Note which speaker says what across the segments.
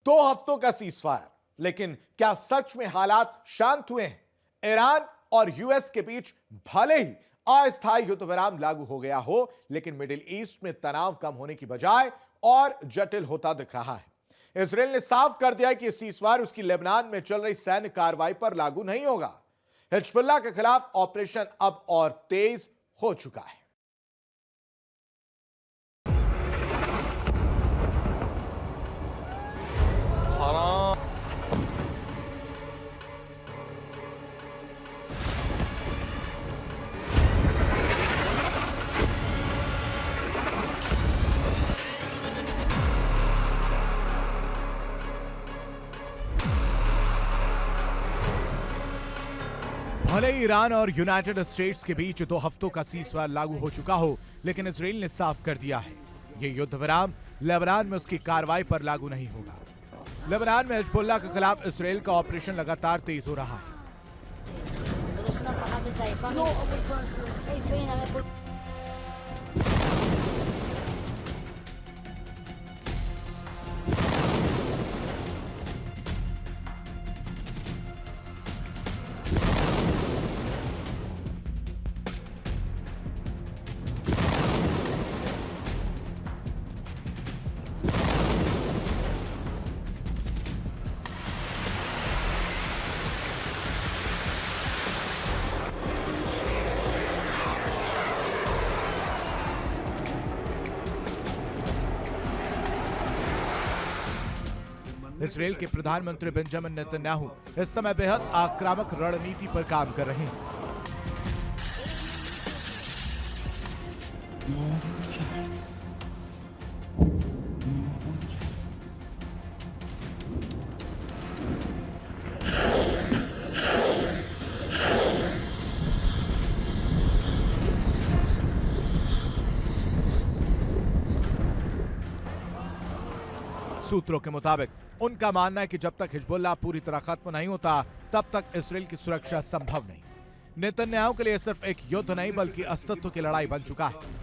Speaker 1: 2 हफ्तों का सीजफायर, लेकिन क्या सच में हालात शांत हुए हैं? ईरान और यूएस के बीच भले ही अस्थायी युद्ध विराम लागू हो गया हो, लेकिन मिडिल ईस्ट में तनाव कम होने की बजाय और जटिल होता दिख रहा है। इजराइल ने साफ कर दिया है कि सीजफायर उसकी लेबनान में चल रही सैन्य कार्रवाई पर लागू नहीं होगा। हिजबुल्लाह के खिलाफ ऑपरेशन अब और तेज हो चुका है। भले ही ईरान और यूनाइटेड स्टेट्स के बीच 2 हफ्तों का सीजफायर लागू हो चुका हो, लेकिन इजराइल ने साफ कर दिया है यह युद्ध विराम लेबनान में उसकी कार्रवाई पर लागू नहीं होगा। लेबनान में हिजबुल्लाह के खिलाफ इजराइल का ऑपरेशन लगातार तेज हो रहा है। इजराइल के प्रधानमंत्री बेंजामिन नेतन्याहू इस समय बेहद आक्रामक रणनीति पर काम कर रहे हैं। सूत्रों के मुताबिक उनका मानना है कि जब तक हिजबुल्लाह पूरी तरह खत्म नहीं होता, तब तक इजराइल की सुरक्षा संभव नहीं। नेतन्याहू के लिए सिर्फ एक युद्ध नहीं बल्कि अस्तित्व की लड़ाई बन चुका है।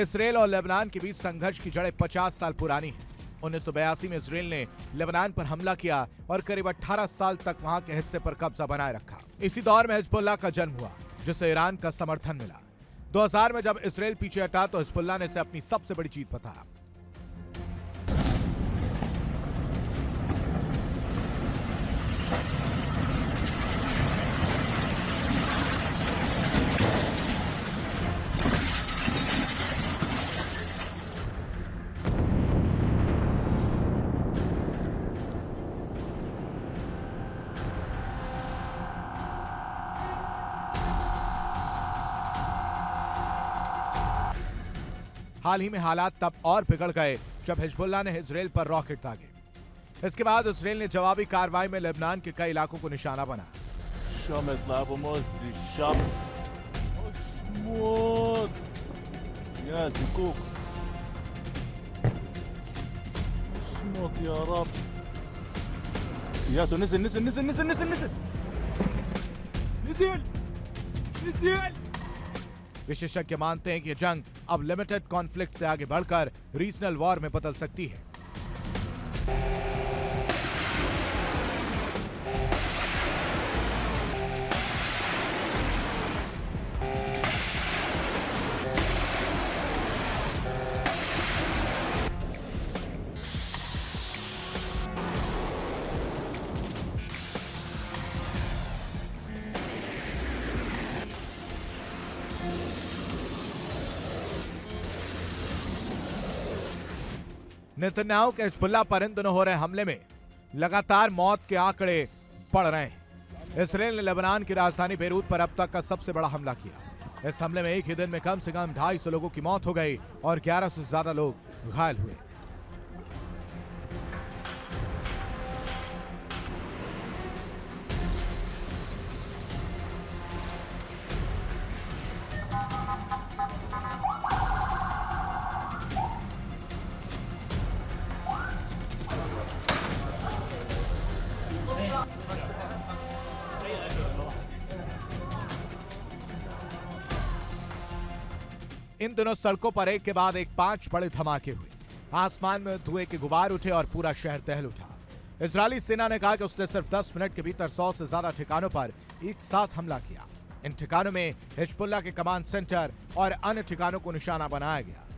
Speaker 1: इसराइल और लेबनान के बीच संघर्ष की जड़ें 50 साल पुरानी हैं। 1982 में इसराइल ने लेबनान पर हमला किया और करीब 18 साल तक वहां के हिस्से पर कब्जा बनाए रखा। इसी दौर में हिजबुल्लाह का जन्म हुआ, जिसे ईरान का समर्थन मिला। 2000 में जब इसराइल पीछे हटा तो हिजबुल्लाह ने इसे अपनी सबसे बड़ी जीत बताया। हाल ही में हालात तब और बिगड़ गए जब हिजबुल्लाह ने इजराइल पर रॉकेट दागे। इसके बाद इजराइल ने जवाबी कार्रवाई में लेबनान के कई इलाकों को निशाना बनाया। विशेषज्ञ मानते हैं कि जंग अब लिमिटेड कॉन्फ्लिक्ट से आगे बढ़कर रीजनल वॉर में बदल सकती है। नेतन्याहू के हिजबुल्लाह पर इन दिनों हो रहे हमले में लगातार मौत के आंकड़े पड़ रहे हैं। इसराइल ने लेबनान की राजधानी बेरूत पर अब तक का सबसे बड़ा हमला किया। इस हमले में एक ही दिन में कम से कम 250 लोगों की मौत हो गई और 11 से ज्यादा लोग घायल हुए। इन दिनों सड़कों पर एक के बाद एक 5 बड़े धमाके हुए। आसमान में धुएं के गुबार उठे और पूरा शहर दहल उठा। इजरायली सेना ने कहा कि उसने सिर्फ 10 मिनट के भीतर 100 से ज्यादा ठिकानों पर एक साथ हमला किया। इन ठिकानों में हिजबुल्लाह के कमांड सेंटर और अन्य ठिकानों को निशाना बनाया गया।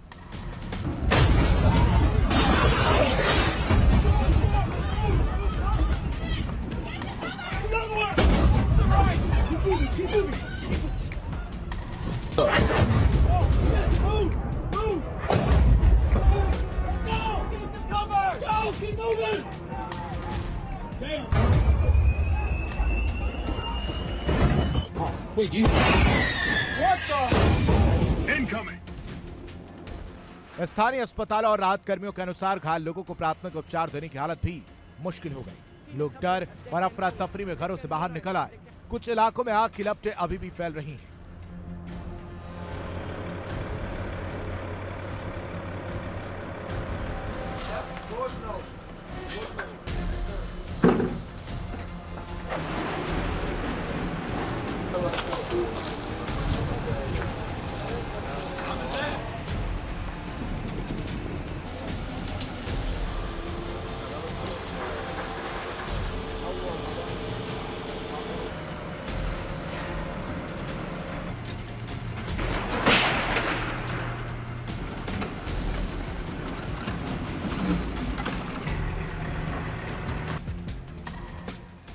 Speaker 1: स्थानीय अस्पताल और राहत कर्मियों के अनुसार घायल लोगों को प्राथमिक उपचार देने की हालत भी मुश्किल हो गई। लोग डर और अफरा तफरी में घरों से बाहर निकल आए। कुछ इलाकों में आग की लपटें अभी भी फैल रही हैं।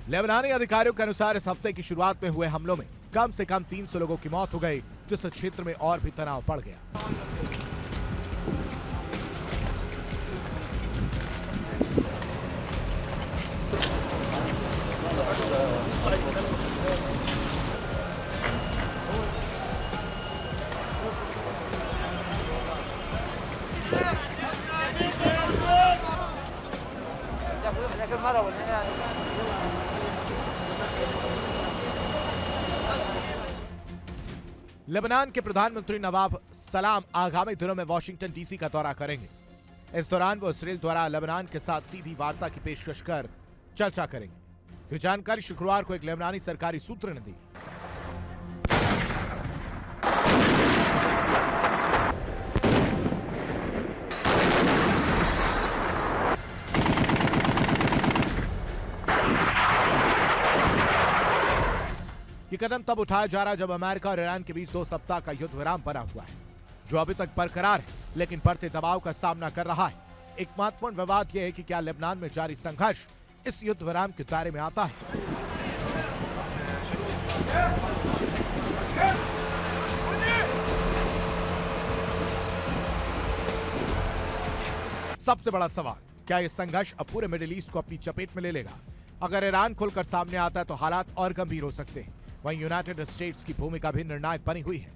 Speaker 1: लेबनानी अधिकारियों के अनुसार इस हफ्ते की शुरुआत में हुए हमलों में कम से कम 300 लोगों की मौत हो गई, जिससे क्षेत्र में और भी तनाव बढ़ गया। लेबनान के प्रधानमंत्री नवाब सलाम आगामी दिनों में वाशिंगटन डीसी का दौरा करेंगे। इस दौरान वो इसराइल द्वारा लेबनान के साथ सीधी वार्ता की पेशकश कर चर्चा करेंगे। ये जानकारी शुक्रवार को एक लेबनानी सरकारी सूत्र ने दी। ये कदम तब उठाया जा रहा जब अमेरिका और ईरान के बीच 2 सप्ताह का युद्ध विराम बना हुआ है, जो अभी तक बरकरार है लेकिन बढ़ते दबाव का सामना कर रहा है। एक महत्वपूर्ण विवाद यह है कि क्या लेबनान में जारी संघर्ष इस युद्ध विराम के दायरे में आता है। सबसे बड़ा सवाल, क्या यह संघर्ष अब पूरे मिडिल ईस्ट को अपनी चपेट में ले लेगा? अगर ईरान खुलकर सामने आता है तो हालात और गंभीर हो सकते हैं। वहीं यूनाइटेड स्टेट्स की भूमिका भी निर्णायक बनी हुई है।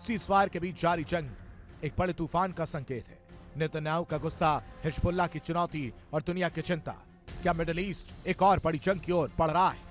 Speaker 1: सीज़फायर के बीच जारी जंग एक बड़े तूफान का संकेत है। नेतन्याहू का गुस्सा, हिजबुल्लाह की चुनौती और दुनिया की चिंता। क्या मिडिल ईस्ट एक और बड़ी जंग की ओर बढ़ रहा है?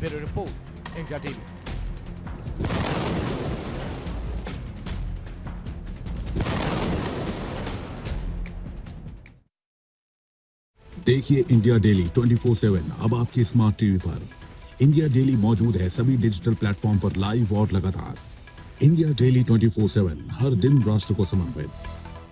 Speaker 1: Bureau report, India TV.
Speaker 2: देखिए इंडिया डेली 24/7 अब आपकी स्मार्ट टीवी पर। इंडिया डेली मौजूद है सभी डिजिटल प्लेटफॉर्म पर लाइव और लगातार। इंडिया डेली 24/7 हर दिन राष्ट्र को समर्पित।